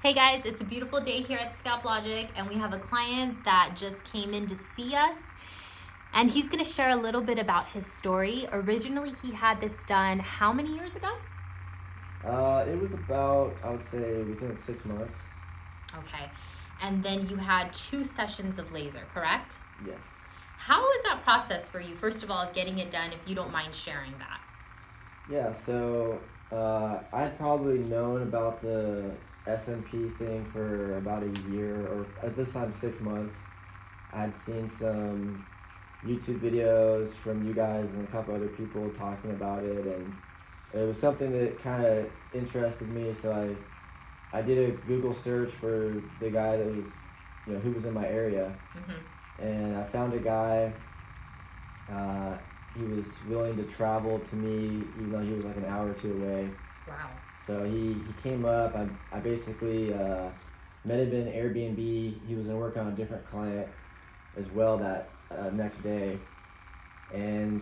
Hey guys, it's a beautiful day here at Scalp and we have a client that just came in to see us, and he's going to share a little bit about his story. Originally, he had this done how many years ago? It was about, I would say, within 6 months. Okay. And then you had 2 sessions of laser, correct? Yes. How was that process for you, first of all, getting it done, if you don't mind sharing that? Yeah, so I'd probably known about the SMP thing for about a year, or at this time, 6 months. I'd seen some YouTube videos from you guys and a couple other people talking about it, and it was something that kind of interested me, so I did a Google search for the guy that was, who was in my area, and I found a guy. Uh, he was willing to travel to me, even though he was like an hour or two away. Wow. So he came up. I basically met him in Airbnb. He was going to work on a different client as well that next day. And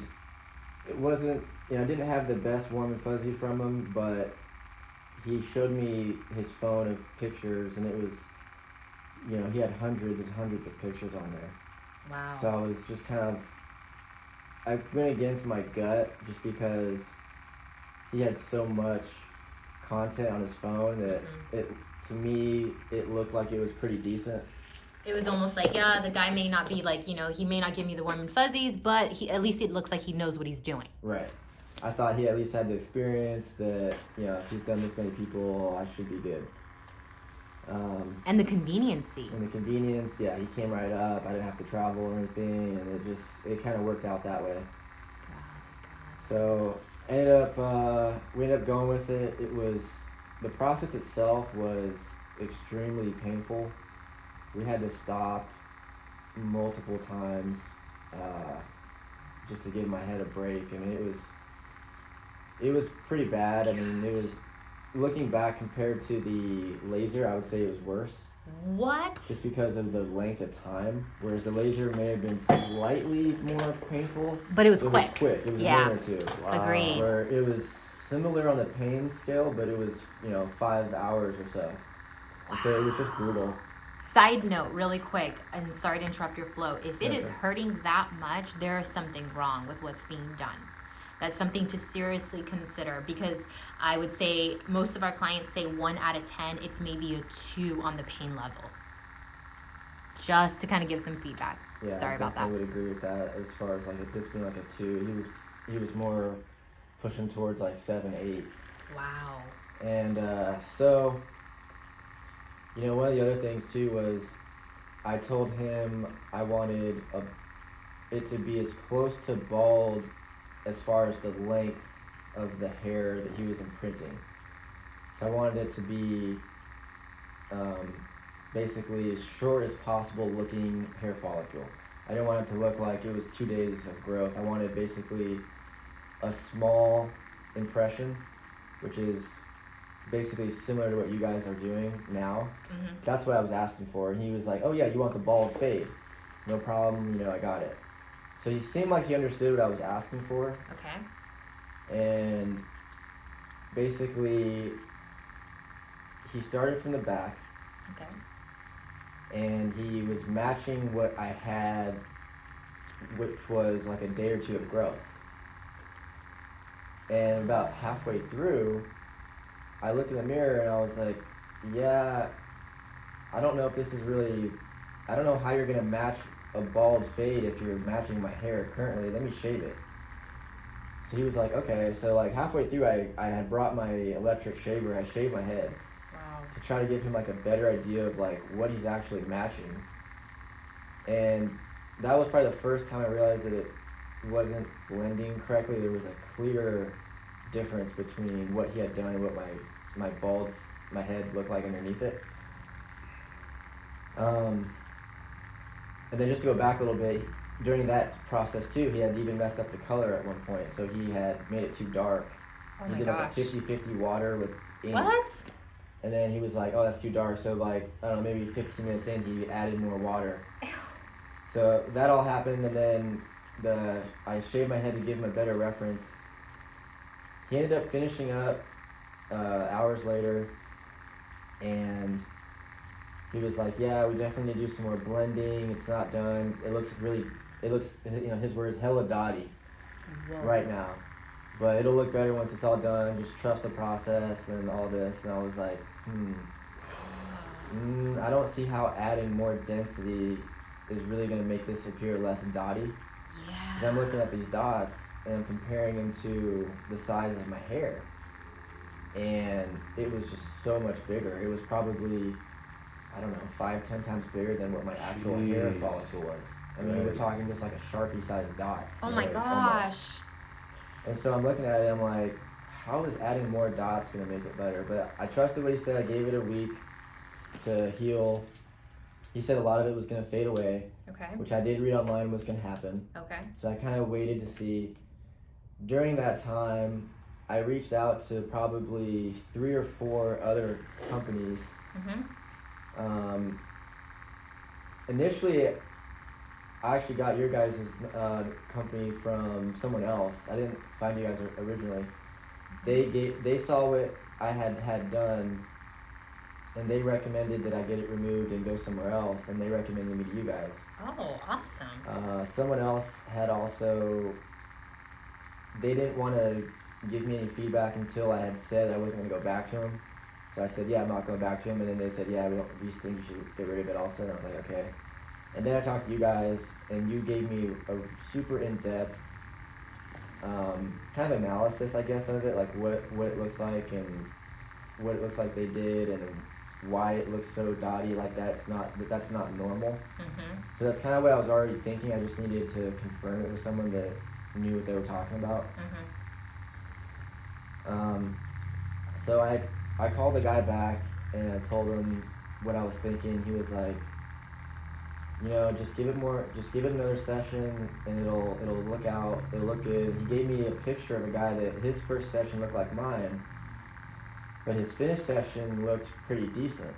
it wasn't, I didn't have the best warm and fuzzy from him, but he showed me his phone of pictures, and it was, he had hundreds and hundreds of pictures on there. Wow. So I was just I went against my gut just because he had so much content on his phone that to me, it looked like it was pretty decent. It was almost like, yeah, the guy may not be like, he may not give me the warm and fuzzies, but at least it looks like he knows what he's doing. Right. I thought he at least had the experience that, if he's done this many people, I should be good. And the conveniency. And the convenience, yeah, he came right up. I didn't have to travel or anything, and it kind of worked out that way. So we ended up going with it. The process itself was extremely painful. We had to stop multiple times just to give my head a break. I mean, it was pretty bad. I mean, it was, looking back compared to the laser, I would say it was worse. What? Just because of the length of time, whereas the laser may have been slightly more painful. But it was quick. It was Yeah. a minute or two. Agreed. Where it was similar on the pain scale, but it was, 5 hours or so. And so it was just brutal. Side note, really quick, and sorry to interrupt your flow. If it is Okay. hurting that much, there is something wrong with what's being done. That's something to seriously consider, because I would say most of our clients say 1 out of 10, it's maybe a 2 on the pain level. Just to kind of give some feedback. Yeah, Sorry about that. I would agree with that as far as like this being like a 2. He was more pushing towards like 7, 8. Wow. And so, one of the other things too was I told him I wanted it to be as close to bald as far as the length of the hair that he was imprinting. So I wanted it to be basically as short as possible looking hair follicle. I didn't want it to look like it was 2 days of growth. I wanted basically a small impression, which is basically similar to what you guys are doing now. That's what I was asking for. And he was like, oh yeah, you want the bald fade. No problem, I got it. So he seemed like he understood what I was asking for. Okay. And basically, he started from the back. Okay. And he was matching what I had, which was like a day or two of growth. And about halfway through, I looked in the mirror and I was like, yeah, I don't know if this is really, I don't know how you're going to match a bald fade if you're matching my hair currently. Let me shave it. So he was like, okay. So like halfway through, I had brought my electric shaver. I shaved my head. Wow. To try to give him like a better idea of like what he's actually matching. And that was probably the first time I realized that it wasn't blending correctly. There was a clear difference between what he had done and what my head looked like underneath it. And then just to go back a little bit, during that process too, he had even messed up the color at one point. So he had made it too dark. Oh He did like a 50-50 water with ink. What? And then he was like, oh, that's too dark. So like, I don't know, maybe 15 minutes in, he added more water. So that all happened, and then I shaved my head to give him a better reference. He ended up finishing up hours later, and he was like, yeah, we definitely need to do some more blending. It's not done. It looks, his words, hella dotty right now. But it'll look better once it's all done. Just trust the process and all this. And I was like, I don't see how adding more density is really going to make this appear less dotty. Yeah. Because I'm looking at these dots and I'm comparing them to the size of my hair. And it was just so much bigger. It was probably, I don't know, 5-10 times bigger than what my actual hair follicle was. I mean, we're talking just like a Sharpie-sized dot. Oh my gosh. And so I'm looking at it, I'm like, how is adding more dots going to make it better? But I trusted what he said. I gave it a week to heal. He said a lot of it was going to fade away. Okay. Which I did read online was going to happen. Okay. So I kind of waited to see. During that time, I reached out to probably 3 or 4 other companies. Initially, I actually got your guys' company from someone else. I didn't find you guys originally. They saw what I had done, and they recommended that I get it removed and go somewhere else, and they recommended me to you guys. Oh, awesome. Someone else had also, they didn't want to give me any feedback until I had said I wasn't going to go back to them. So I said, yeah, I'm not going back to them, and then they said, yeah, we think you should get rid of it also, and I was like, okay. And then I talked to you guys, and you gave me a super in-depth kind of analysis, I guess, of it, like what it looks like and what it looks like they did and why it looks so dotty like that. That's not normal. So that's kind of what I was already thinking. I just needed to confirm it with someone that knew what they were talking about. So I called the guy back and I told him what I was thinking. He was like, just give it another session and it'll look good. He gave me a picture of a guy that his first session looked like mine, but his finished session looked pretty decent.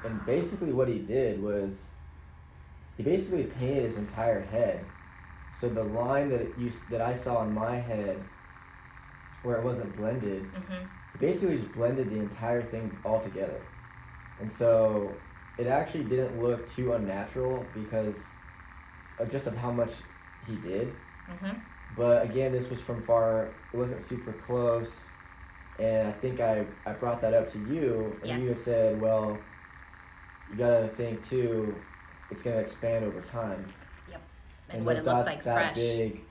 And basically what he did was, he basically painted his entire head. So the line that I saw in my head, where it wasn't blended, he basically just blended the entire thing all together. And so it actually didn't look too unnatural because of just how much he did. But again, this was from far, it wasn't super close. And I think I brought that up to you, and you had said, well, you gotta think too, it's gonna expand over time. Yep. And what it looks like that fresh. Big,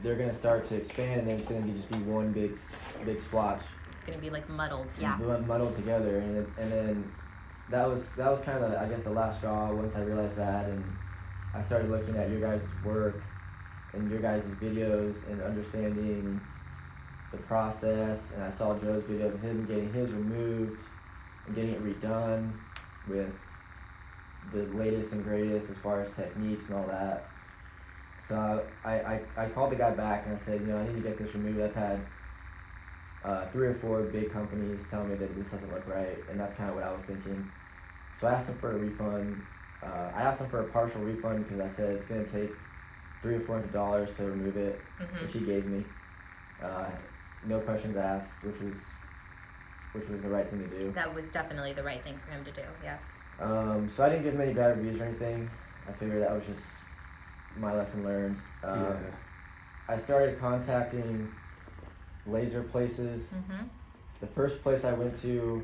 they're gonna start to expand, and then it's gonna just be one big splotch. It's gonna be like muddled, yeah. Muddled together, and then that was kind of, I guess, the last straw. Once I realized that, and I started looking at your guys' work and your guys' videos and understanding the process, and I saw Joe's video of him getting his removed and getting it redone with the latest and greatest as far as techniques and all that. So I called the guy back and I said, I need to get this removed. I've had 3 or 4 big companies tell me that this doesn't look right, and that's kind of what I was thinking. So I asked him for a refund. I asked him for a partial refund because I said it's going to take $300 or $400 to remove it, which he gave me. No questions asked, which was the right thing to do. That was definitely the right thing for him to do, yes. So I didn't give him any bad reviews or anything. I figured that was just my lesson learned. I started contacting laser places. The first place I went to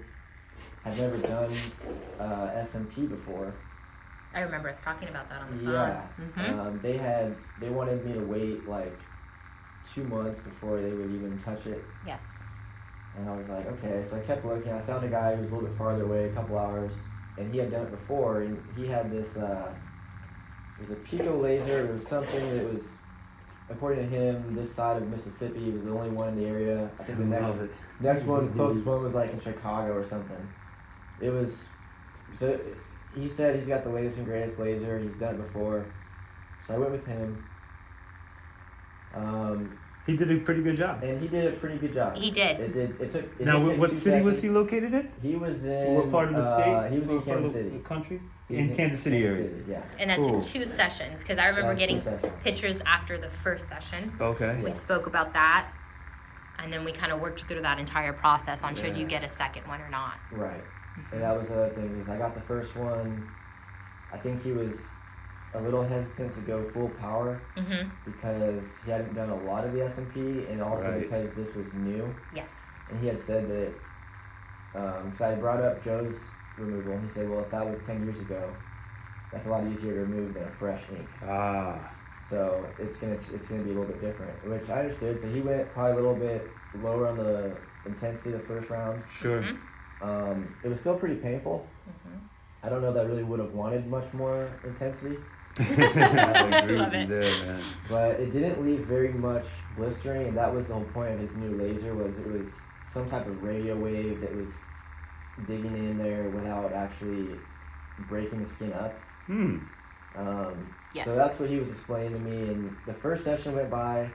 had never done SMP before. I remember us talking about that on the phone. Yeah. They wanted me to wait like 2 months before they would even touch it. Yes. And I was like, okay. So I kept looking. I found a guy who was a little bit farther away, a couple hours, and he had done it before. And he had this. It was a pico laser. It was something that was, according to him, this side of Mississippi. He was the only one in the area. I think the next one, closest one, was like in Chicago or something. It was. So he said he's got the latest and greatest laser. He's done it before. So I went with him. He did a pretty good job. And he did a pretty good job. He did. It took. Now, what city was he located in? He was in. What part of the state? He was in Kansas City. The country? In Kansas City area. Yeah. And that took 2 sessions, because I remember getting 2 sessions. pictures after the first session. Okay. We spoke about that. And then we kind of worked through that entire process on should you Yeah. get a second one or not. Right. And that was the other thing is I got the first one. I think he was a little hesitant to go full power Mm-hmm. because he hadn't done a lot of the S&P, and also Right. because this was new. Yes. And he had said that, because I brought up Joe's removal, and he said, well, if that was 10 years ago, that's a lot easier to remove than a fresh ink. Ah. So it's gonna be a little bit different, which I understood. So he went probably a little bit lower on the intensity the first round. Sure. Mm-hmm. It was still pretty painful. Mm-hmm. I don't know that I really would have wanted much more intensity, I agree Love with you it. there, man. but it didn't leave very much blistering, and that was the whole point of his new laser. Was it was some type of radio wave that was digging in there without actually breaking the skin up. Hmm. Yes. So that's what he was explaining to me, and the first session went by.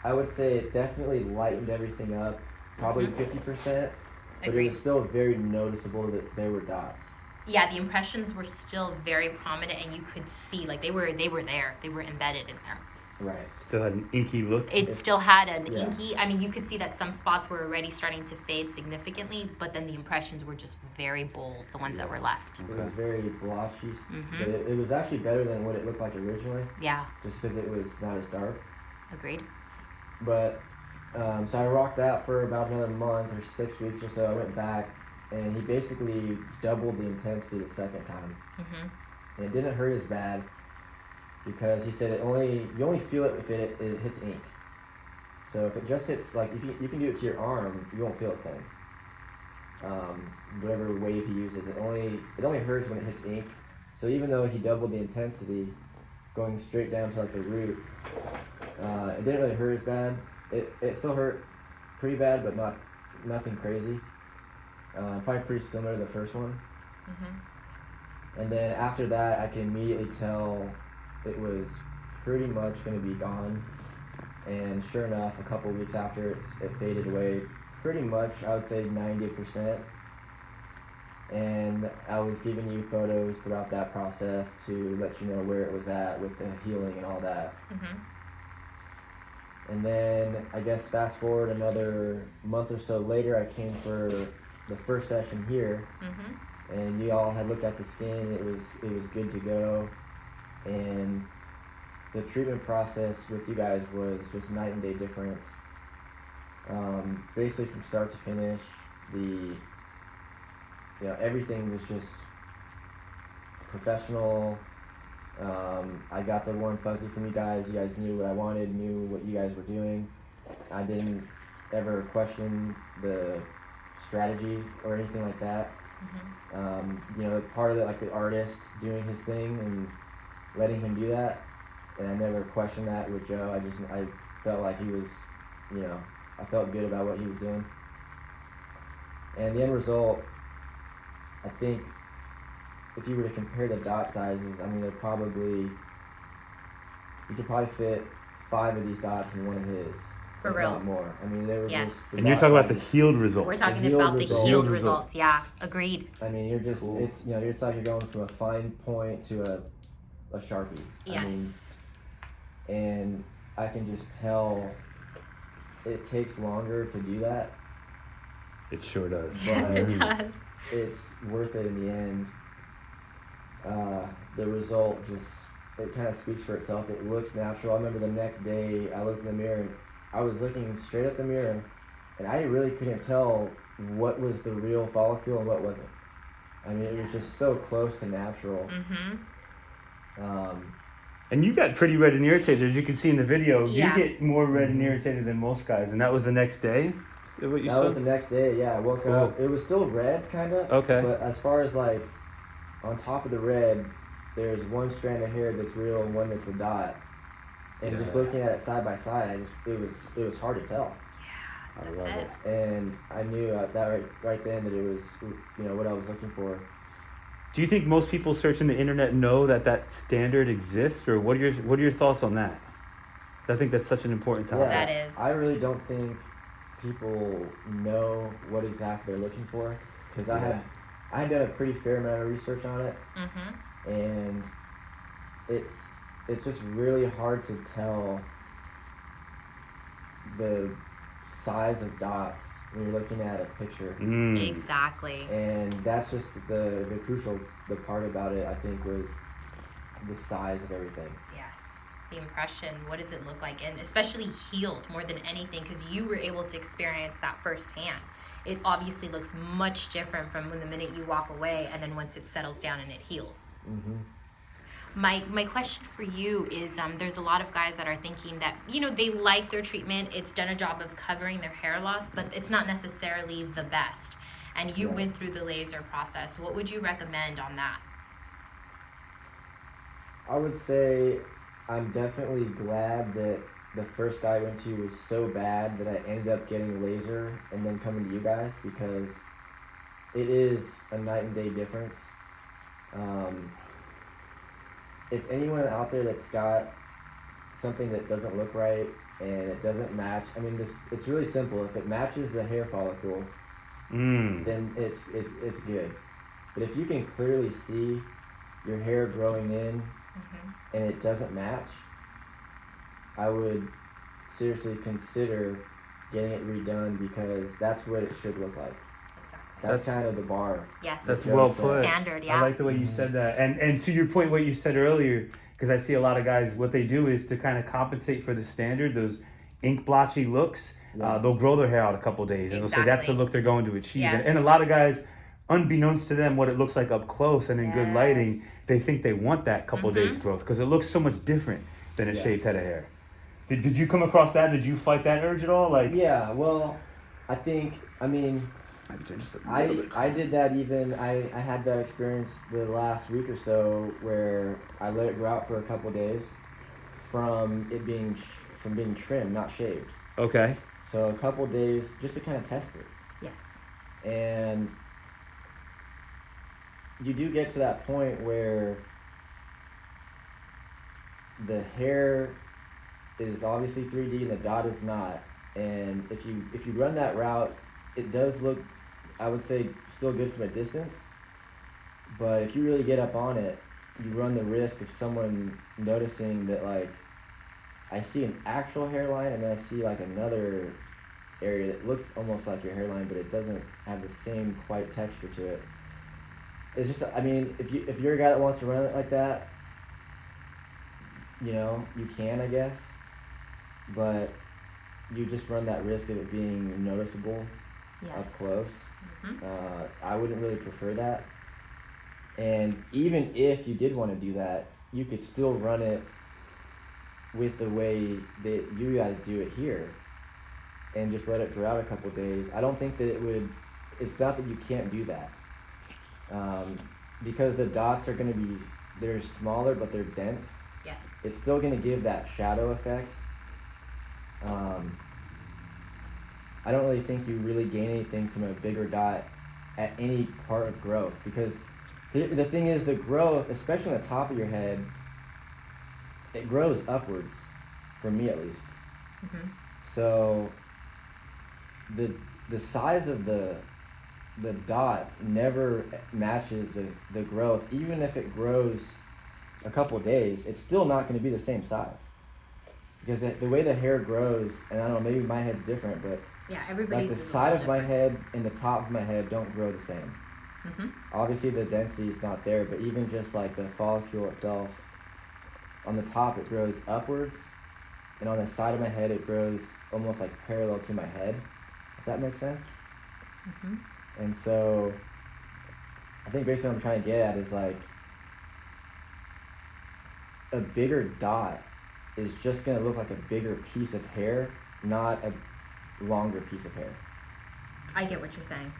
I would say it definitely lightened everything up, probably Mhm. 50%, but it Agreed. was still very noticeable that there were dots. Yeah, the impressions were still very prominent, and you could see like they were there. They were embedded in there. Right. Still had an inky look. It still had an Yeah. inky. I mean, you could see that some spots were already starting to fade significantly, but then the impressions were just very bold, the ones that were left. It was very blotchy, Mhm. but it was actually better than what it looked like originally, Yeah, just because it was not as dark. agreed. But, so I rocked that for about another month or 6 weeks or so. I went back, and he basically doubled the intensity the second time. Hmm. And it didn't hurt as bad, because he said you only feel it if it hits ink. So if it just hits, like, if you can do it to your arm, you won't feel a thing. Whatever wave he uses, it only hurts when it hits ink. So even though he doubled the intensity, going straight down to like the root, it didn't really hurt as bad. It still hurt pretty bad, but nothing crazy. Probably pretty similar to the first one. Hmm. And then after that, I could immediately tell it was pretty much going to be gone. And sure enough, a couple weeks after it faded away, pretty much, I would say 90%. And I was giving you photos throughout that process to let you know where it was at with the healing and all that. Hmm. And then, I guess fast forward another month or so later, I came for the first session here. Hmm. And you all had looked at the skin. It was good to go, and the treatment process with you guys was just night and day difference. Basically from start to finish, everything was just professional. I got the warm fuzzy from you guys. You guys knew what I wanted, knew what you guys were doing. I didn't ever question the strategy or anything like that. Hmm. Part of it, like the artist doing his thing and letting him do that, and I never questioned that with Joe. I felt like he was, I felt good about what he was doing. And the end result, I think, if you were to compare the dot sizes, I mean, you could probably fit 5 of these dots in one of his. For if reals. Not more. I mean, they were Yes. just. And you're talking about the healed results. We're talking healed about the results. healed Healed results. Yeah, agreed. I mean, you're just Cool. it's like you're going from a fine point to a Sharpie. Yes. And I can just tell it takes longer to do that. It sure does. Yes, it does. It's worth it in the end. The result it kind of speaks for itself. It looks natural. I remember the next day I looked in the mirror and I was looking straight at the mirror, and I really couldn't tell what was the real follicle and what wasn't. I mean, it was just so close to natural. Mm-hmm. And you got pretty red and irritated, as you can see in the video. Yeah. You get more red and irritated than most guys, and that was the next day. Is what you That said? was the next day. Yeah, I woke Cool. up. It was still red, kind of. Okay. But as far as like on top of the red, there's one strand of hair that's real and one that's a dot. And just Yeah. looking at it side by side, it was hard to tell. I That's love it. it. And I knew that right then that it was what I was looking for. Do you think most people searching the internet know that standard exists, or what are your thoughts on that? I think that's such an important topic. That is. I really don't think people know what exactly they're looking for, because I had done a pretty fair amount of research on it, Mm-hmm. and it's just really hard to tell the size of dots when you're looking at a picture. Exactly. And that's just the crucial the part about it, I think, was the size of everything. Yes, the impression. What does it look like? And especially healed more than anything, because you were able to experience that firsthand. It obviously looks much different from when the minute you walk away and then once it settles down and it heals. My question for you is, there's a lot of guys that are thinking that, they like their treatment. It's done a job of covering their hair loss, but it's not necessarily the best. And you went through the laser process. What would you recommend on that? I would say I'm definitely glad that the first guy I went to was so bad that I ended up getting laser and then coming to you guys, because it is a night and day difference. If anyone out there that's got something that doesn't look right and it doesn't match, it's really simple. If it matches the hair follicle, then it's good. But if you can clearly see your hair growing in and it doesn't match, I would seriously consider getting it redone, because that's what it should look like. That's kind of the bar. Yes. That's well put. Standard, yeah. I like the way you said that. And to your point, what you said earlier, because I see a lot of guys, what they do is to kind of compensate for the standard, those ink blotchy looks, they'll grow their hair out a couple days. And they'll say that's the look they're going to achieve. Yes. And a lot of guys, unbeknownst to them what it looks like up close and in good lighting, they think they want that couple days growth because it looks so much different than a shaved head of hair. Did you come across that? Did you fight that urge at all? Yeah, well, I did that even. I had that experience the last week or so where I let it grow out for a couple days from it being being trimmed, not shaved. Okay. So a couple days just to kind of test it. Yes. And you do get to that point where the hair is obviously 3D and the dot is not. And if you run that route, it does look, I would say, still good from a distance. But if you really get up on it, you run the risk of someone noticing that, I see an actual hairline and then I see another area that looks almost like your hairline, but it doesn't have the same quite texture to it. It's just, if you're a guy that wants to run it like that, you can, I guess, but you just run that risk of it being noticeable up close. I wouldn't really prefer that. And even if you did want to do that, you could still run it with the way that you guys do it here and just let it grow out a couple days. I don't think that it's not that you can't do that. Because the dots are going to be, they're smaller, but they're dense. Yes. It's still going to give that shadow effect. I don't really think you really gain anything from a bigger dot at any part of growth, because the thing is, the growth, especially on the top of your head, it grows upwards, for me at least. So the size of the dot never matches the growth. Even if it grows a couple days, it's still not going to be the same size, because the way the hair grows, and I don't know, maybe my head's different, but everybody's the side of my head and the top of my head don't grow the same. Obviously the density is not there, but even just the follicle itself, on the top it grows upwards, and on the side of my head it grows almost parallel to my head, if that makes sense. And so I think basically what I'm trying to get at is a bigger dot is just going to look like a bigger piece of hair, not a longer piece of hair. I get what you're saying.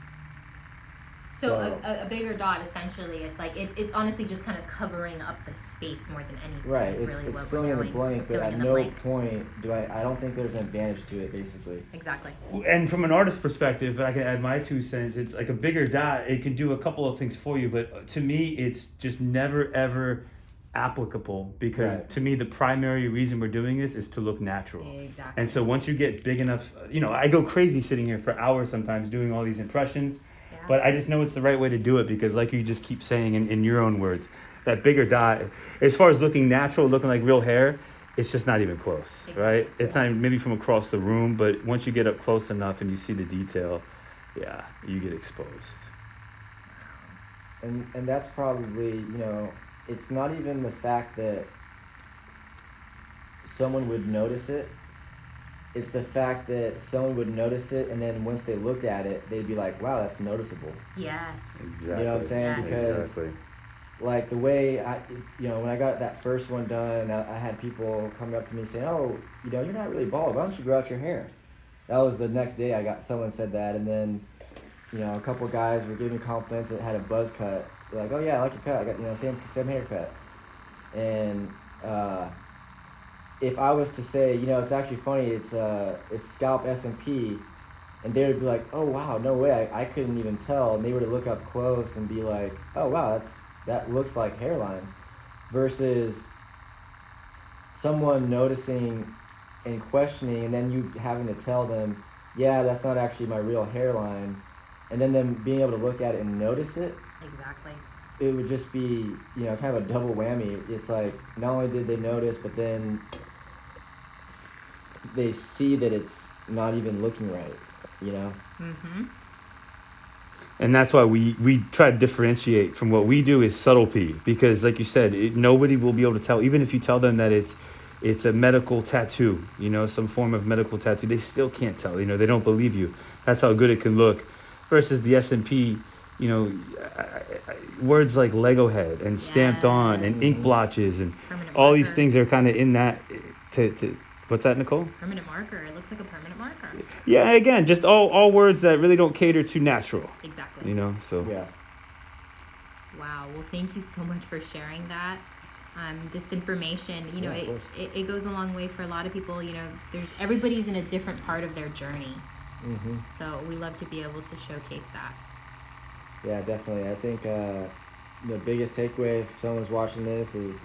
So a bigger dot, essentially, it's honestly just kind of covering up the space more than anything. Right, it's it's filling in the blank, but at no point I don't think there's an advantage to it, basically. Exactly. And from an artist perspective, I can add my 2 cents. It's a bigger dot. It can do a couple of things for you, but to me, it's just never ever applicable, because to me the primary reason we're doing this is to look natural. Exactly. And so once you get big enough, I go crazy sitting here for hours sometimes doing all these impressions. But I just know it's the right way to do it, because like you just keep saying in your own words, that bigger dot, as far as looking natural, looking like real hair, it's just not even close, Exactly. right? It's not even, maybe from across the room, but once you get up close enough and you see the detail, yeah, you get exposed. And that's probably, you know, it's not even the fact that someone would notice it. It's the fact that someone would notice it, and then once they looked at it, they'd be like, "Wow, that's noticeable." Yes. Exactly. You know what I'm saying? Yes. Because Exactly. like the way when I got that first one done, I had people coming up to me saying, "Oh, you know, you're not really bald. Why don't you grow out your hair?" That was the next day I got someone said that, and then, you know, a couple guys were giving me compliments that had a buzz cut. They're like, "Oh yeah, I like your cut. I got, you know, same haircut." And if I was to say, you know, it's actually funny. It's Scalp SMP, and they would be like, "Oh wow, no way, I couldn't even tell." And they were to look up close and be like, "Oh wow, that looks like hairline," versus someone noticing and questioning, and then you having to tell them, "Yeah, that's not actually my real hairline," and then them being able to look at it and notice it. Exactly. It would just be, you know, kind of a double whammy. It's like not only did they notice, but then they see that it's not even looking right, you know? Mm-hmm. And that's why we try to differentiate from what we do is subtlety, because like you said, nobody will be able to tell, even if you tell them that it's a medical tattoo, you know, some form of medical tattoo, they still can't tell, you know, they don't believe you. That's how good it can look. Versus the S&P, you know, words like Lego head and stamped on and ink Yes. blotches and Permanent all these marker. things are kind of in that to what's that, Nicole? Permanent marker. It looks like a permanent marker. Yeah, again, just all words that really don't cater to natural, Exactly. you know, so. Yeah. Wow. Well, thank you so much for sharing that. This information, you know, Yeah, of course. it goes a long way for a lot of people. You know, everybody's in a different part of their journey. Mm-hmm. So we love to be able to showcase that. Yeah, definitely. I think the biggest takeaway if someone's watching this is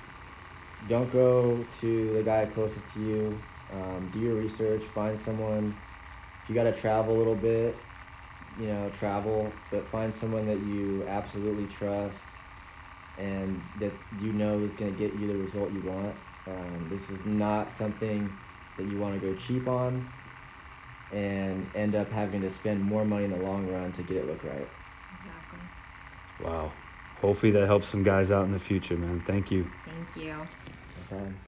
don't go to the guy closest to you. Do your research. Find someone. If you got to travel a little bit, you know, travel, but find someone that you absolutely trust and that you know is going to get you the result you want. This is not something that you want to go cheap on and end up having to spend more money in the long run to get it look right. Exactly. Wow. Hopefully that helps some guys out in the future, man. Thank you. Thank you. Okay.